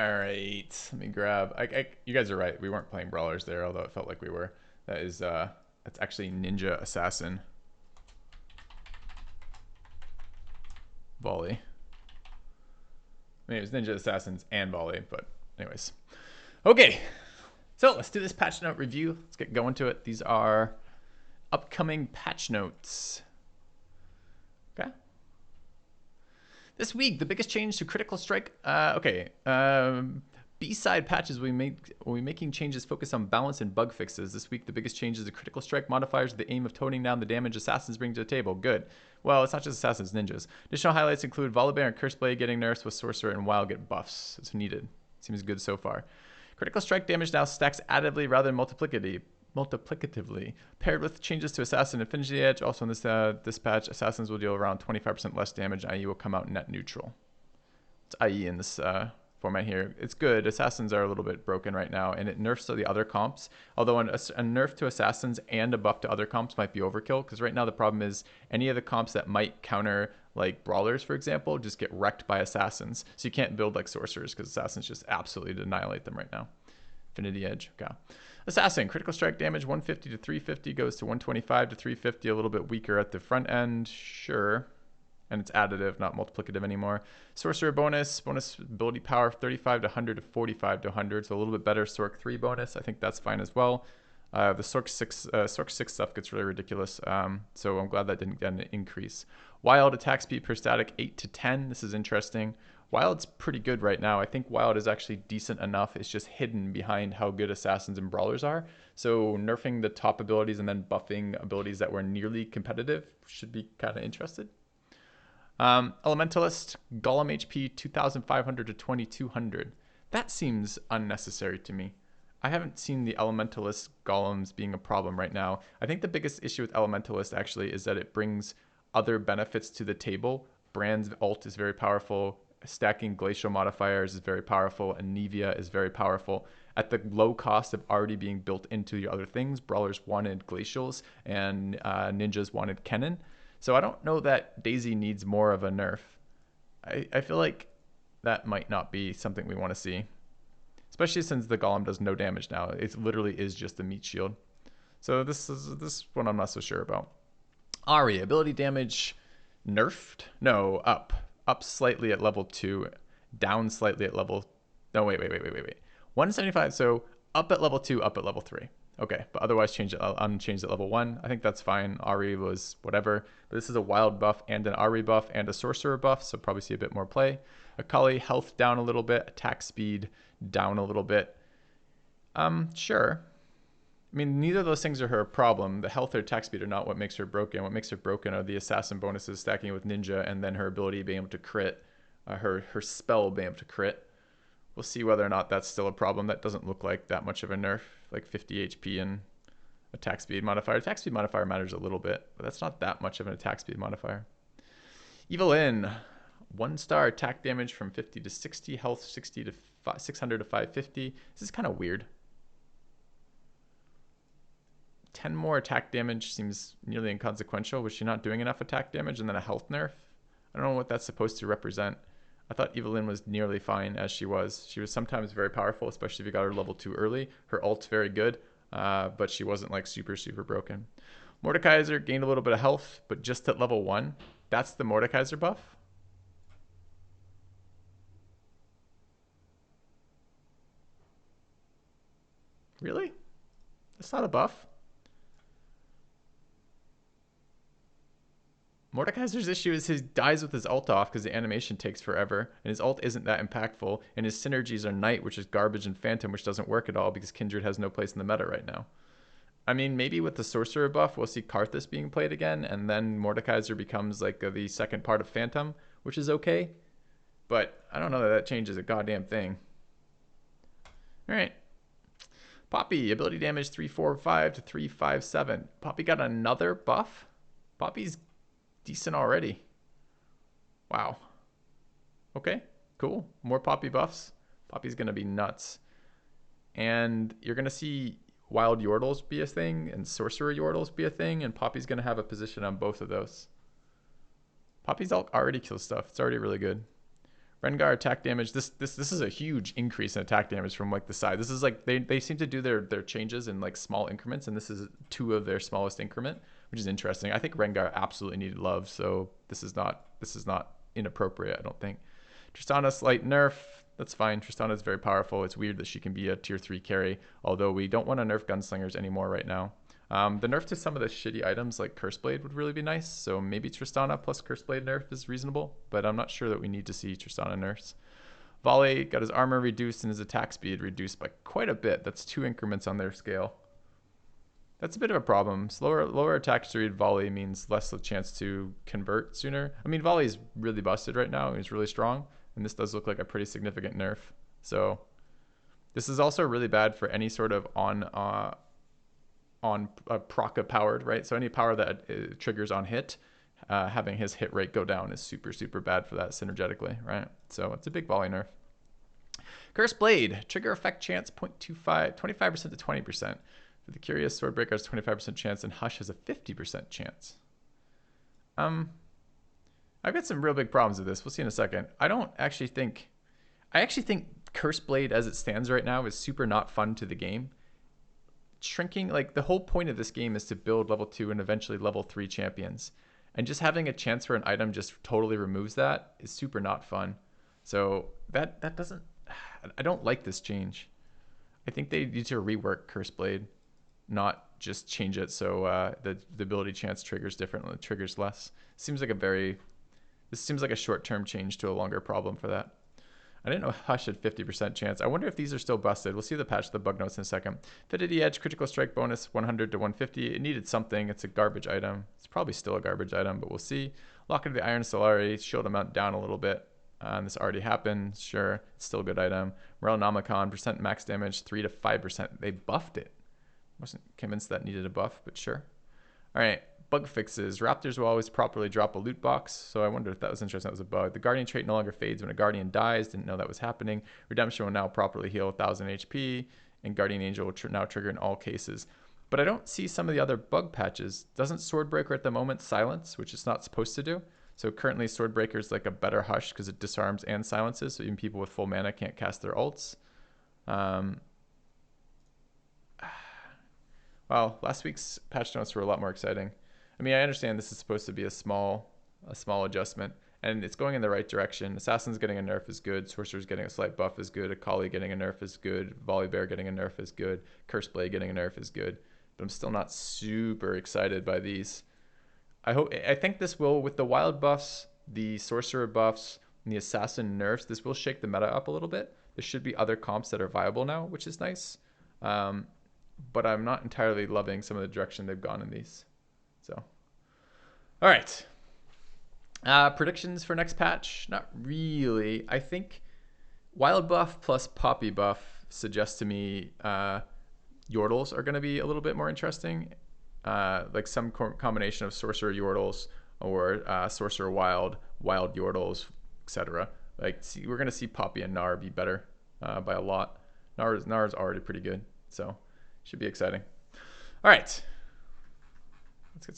right, let me grab. You guys are right. We weren't playing brawlers there, although it felt like we were. That's actually Ninja Assassin volley. I mean, it was Ninja Assassins and volley, but anyways. Okay, so let's do this patch note review. Let's get going to it. These are upcoming patch notes. Okay. This week, the biggest change to Critical Strike. B-side patches we'll be making changes focused on balance and bug fixes. This week, the biggest changes to Critical Strike modifiers with the aim of toning down the damage assassins bring to the table. Good. Well, it's not just assassins, ninjas. Additional highlights include Volibear and Curse Blade getting nerfs, with Sorcerer and Wild get buffs. It's needed. Seems good so far. Critical Strike damage now stacks additively rather than multiplicatively. Paired with changes to Assassin Affinity Edge, also in this patch, Assassins will deal around 25% less damage, i.e. will come out net neutral. It's i.e. in this format here. It's good. Assassins are a little bit broken right now, and it nerfs to the other comps. Although a nerf to Assassins and a buff to other comps might be overkill, because right now the problem is any of the comps that might counter, like Brawlers, for example, just get wrecked by Assassins. So you can't build like Sorcerers, because Assassins just absolutely annihilate them right now. Affinity Edge. Okay. Assassin, critical strike damage 150 to 350 goes to 125 to 350, a little bit weaker at the front end, sure. And it's additive, not multiplicative anymore. Sorcerer bonus ability power 35 to 100 to 45 to 100, so a little bit better Sorc 3 bonus. I think that's fine as well. The Sorc 6 stuff gets really ridiculous, so I'm glad that didn't get an increase. Wild attack speed per static 8 to 10. This is interesting. Wild's pretty good right now. I think Wild is actually decent enough. It's just hidden behind how good Assassins and Brawlers are. So nerfing the top abilities and then buffing abilities that were nearly competitive should be kind of interested. Elementalist, Golem HP 2,500 to 2,200. That seems unnecessary to me. I haven't seen the Elementalist Golems being a problem right now. I think the biggest issue with Elementalist actually is that it brings other benefits to the table. Brand's ult is very powerful. Stacking glacial modifiers is very powerful, and Nevia is very powerful at the low cost of already being built into the other things. Brawlers wanted glacials and ninjas wanted Kennen. So I don't know that Daisy needs more of a nerf. I feel like that might not be something we want to see, especially since the Golem does no damage now. It literally is just a meat shield. So this one I'm not so sure about. Ari, ability damage nerfed? No, up. Up slightly at level 2, down slightly at level... No, wait. 175, so up at level 2, up at level 3. Okay, but otherwise unchanged at level 1. I think that's fine. Ari was whatever. But this is a Wild buff and an Ari buff and a Sorcerer buff, so probably see a bit more play. Akali, health down a little bit. Attack speed down a little bit. Sure. I mean, neither of those things are her problem. The health or attack speed are not what makes her broken. What makes her broken are the assassin bonuses stacking with ninja, and then her ability being able to crit, her spell being able to crit. We'll see whether or not that's still a problem. That doesn't look like that much of a nerf, like 50 HP and attack speed modifier. Attack speed modifier matters a little bit, but that's not that much of an attack speed modifier. Evelyn, 1-star attack damage from 50 to 60, health 60 to 600 to 550. This is kind of weird. 10 more attack damage seems nearly inconsequential. Was she not doing enough attack damage? And then a health nerf? I don't know what that's supposed to represent. I thought Evelyn was nearly fine as she was. She was sometimes very powerful, especially if you got her level 2 early. Her ult's very good, but she wasn't like super broken. Mordekaiser gained a little bit of health, but just at level 1. That's the Mordekaiser buff? Really? That's not a buff? Mordekaiser's issue is he dies with his ult off because the animation takes forever, and his ult isn't that impactful, and his synergies are Knight, which is garbage, and Phantom, which doesn't work at all because Kindred has no place in the meta right now. I mean, maybe with the Sorcerer buff, we'll see Karthus being played again, and then Mordekaiser becomes like the second part of Phantom, which is okay, but I don't know that changes a goddamn thing. All right. Poppy, ability damage 345 to 357. Poppy got another buff? Poppy's decent already. Wow. Okay, cool. More Poppy buffs. Poppy's going to be nuts. And you're going to see Wild Yordles be a thing and Sorcerer Yordles be a thing, and Poppy's going to have a position on both of those. Poppy's ult already kills stuff. It's already really good. Rengar attack damage. This is a huge increase in attack damage from like the side. This is like they seem to do their changes in like small increments, and this is 2 of their smallest increment, which is interesting. I think Rengar absolutely needed love, so this is not inappropriate, I don't think. Tristana slight nerf. That's fine. Tristana is very powerful. It's weird that she can be a tier 3 carry, although we don't want to nerf gunslingers anymore right now. The nerf to some of the shitty items like Curseblade would really be nice, so maybe Tristana plus Curseblade nerf is reasonable, but I'm not sure that we need to see Tristana nerfs. Volley got his armor reduced and his attack speed reduced by quite a bit. That's 2 increments on their scale. That's a bit of a problem. Lower attack speed Volley means less of a chance to convert sooner. I mean, Volley's really busted right now. He's really strong, and this does look like a pretty significant nerf. So this is also really bad for any sort of on Proca powered, right? So any power that triggers on hit, having his hit rate go down is super, super bad for that synergetically, right? So it's a big Volley nerf. Curse Blade, trigger effect chance 0.25, 25% to 20%. For the Curious, Swordbreaker has 25% chance, and Hush has a 50% chance. I've got some real big problems with this. We'll see in a second. I actually think Curse Blade as it stands right now is super not fun to the game. Shrinking, like the whole point of this game is to build level 2 and eventually level 3 champions. And just having a chance for an item just totally removes that is super not fun. So that doesn't, I don't like this change. I think they need to rework Curse Blade, not just change it so the ability chance triggers differently, triggers less. This seems like a short-term change to a longer problem for that. I didn't know Hush had 50% chance. I wonder if these are still busted. We'll see the patch, the bug notes in a second. Fitity Edge, critical strike bonus 100 to 150. It needed something. It's a garbage item. It's probably still a garbage item, but we'll see. Lock into the Iron Solari, shield amount down a little bit. And this already happened. Sure, it's still a good item. Morelnomicon, percent max damage 3 to 5%. They buffed it. Wasn't convinced that needed a buff, but sure. All right, bug fixes. Raptors will always properly drop a loot box, so I wonder if that was interesting. That was a bug. The Guardian trait no longer fades when a Guardian dies. Didn't know that was happening. Redemption will now properly heal 1,000 HP, and Guardian Angel will now trigger in all cases. But I don't see some of the other bug patches. Doesn't Swordbreaker at the moment silence, which it's not supposed to do? So currently Swordbreaker is like a better Hush because it disarms and silences, so even people with full mana can't cast their ults. Well, last week's patch notes were a lot more exciting. I mean, I understand this is supposed to be a small adjustment, and it's going in the right direction. Assassin's getting a nerf is good. Sorcerer's getting a slight buff is good. Akali getting a nerf is good. Volibear getting a nerf is good. Curseblade getting a nerf is good. But I'm still not super excited by these. I think this will, with the wild buffs, the sorcerer buffs, and the assassin nerfs, this will shake the meta up a little bit. There should be other comps that are viable now, which is nice. But I'm not entirely loving some of the direction they've gone in these. So, all right. Predictions for next patch? Not really. I think wild buff plus poppy buff suggests to me Yordles are going to be a little bit more interesting. Like some combination of sorcerer Yordles or sorcerer wild Yordles, etc. Like we're going to see Poppy and Gnar be better by a lot. Gnar's already pretty good, so should be exciting. All right.